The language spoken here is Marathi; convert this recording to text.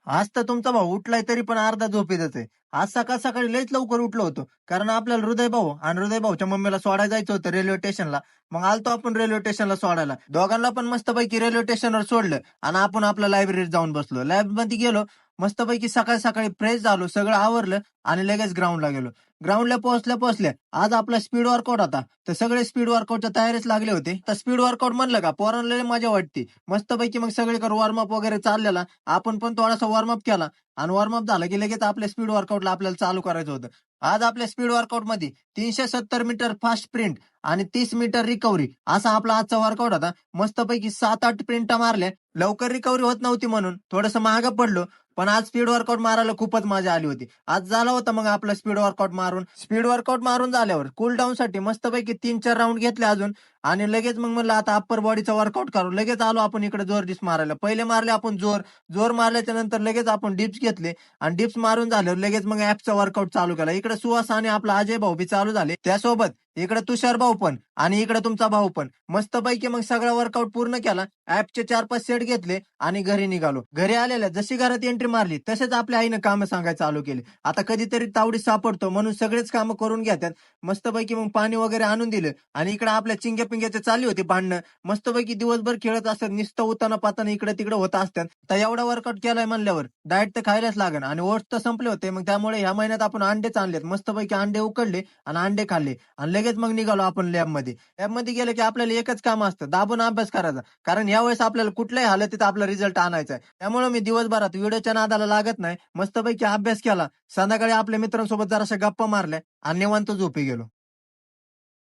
आज तर तुमचा भाऊ उठलाय तरी पण अर्धा झोपेतच आहे. आज सकाळ सकाळी लयच लवकर उठलो होतो. कारण आपल्याला हृदय भाऊ आणि हृदय भाऊच्या मम्मीला सोडायला जायचं होतं रेल्वे स्टेशनला. मग आलतो आपण रेल्वे स्टेशनला सोडायला. दोघांना पण मस्तपैकी रेल्वे स्टेशनवर सोडलं आणि आपण आपल्या लायब्ररीत जाऊन बसलो. लॅबमध्ये गेलो. मस्तपैकी सकाळी सकाळी फ्रेश झालो, सगळं आवरलं आणि लगेच ग्राउंडला गेलो. ग्राउंडला पोहोचल्या पोहोचल्या आज आपला स्पीड वर्कआउट होता. तर सगळे स्पीड वर्कआउटच्या तयारीच लागले होते. तर स्पीड वर्कआउट म्हणलं का पोरांना लय मजा वाटते. मस्तपैकी मग सगळीकडे वॉर्मअप वगैरे चाललेला. आपण पण थोडासा वॉर्मअप केला आणि वॉर्मअप झालं की लगेच आपल्या स्पीड वर्कआउटला आपल्याला चालू करायचं होतं. आज आपल्या स्पीड वर्कआउटमध्ये 370 मीटर फास्ट स्प्रिंट आणि 30 मीटर रिकव्हरी असा आपला आजचा वर्कआउट होता. मस्तपैकी 7-8 स्प्रिंटा मारल्या. लवकर रिकव्हरी होत नव्हती म्हणून थोडंसं महाग पडलो. पण आज स्पीड वर्कआउट मारायला खूपच मजा आली होती. आज झाला होता मग आपला स्पीड वर्कआउट मारून झाल्यावर कूल डाऊन साठी मस्तपैकी 3-4 राऊंड घेतले अजून आणि लगेच मग म्हणलं आता अप्पर बॉडीचा वर्कआउट करू. लगेच आलो आपण इकडे जोर डिप्स मारायला. पहिले मारले आपण जोर मारल्याच्या नंतर लगेच आपण डिप्स घेतले आणि डिप्स मारून झाल्यावर लगेच मग ऍपचा वर्कआउट चालू केला. इकडे सुहास आणि आपला अजय भाऊ बी चालू झाले. त्यासोबत इकडे तुषार भाऊ पण आणि इकडे तुमचा भाऊ पण. मस्तपैकी मग सगळा वर्कआउट पूर्ण केला. ऍपचे 4-5 सेट घेतले आणि घरी निघालो. घरी आलेल्या जशी घरात एंट्री मारली तसेच आपल्या आईनं कामं सांगायला चालू केली. आता कधीतरी तावडी सापडतो म्हणून सगळेच कामं करून घेतात. मस्तपैकी मग पाणी वगैरे आणून दिलं आणि इकडे आपल्या चिंग्या पिंग्याचे चालली होती भांडणं. मस्तपैकी दिवसभर खेळत असतात, नुसतं उताना पाताना इकडे तिकडे होत असतात. तर एवढा वर्कआउट केलाय म्हणल्यावर डाएट तर खायलाच लागेल आणि ओट्स तर संपले होते. मग त्यामुळे ह्या महिन्यात आपण अंडेच आणलेत. मस्तपैकी अंडे उकडले आणि अंडे खाल्ले आणि लगेच मग निघालो आपण लॅबमध्ये. लॅबमध्ये गेलं की आपल्याला एकच काम असतं, दाबून अभ्यास करायचा. कारण यावेळेस आपल्याला कुठल्याही हालतीत आपला रिझल्ट आणायचा आहे. त्यामुळे मी दिवसभरात व्हिडिओच्या नादाला लागत नाही. मस्तपैकी अभ्यास केला. संध्याकाळी आपल्या मित्रांसोबत जराशा गप्पा मारल्या आणि निवांत झोपी गेलो.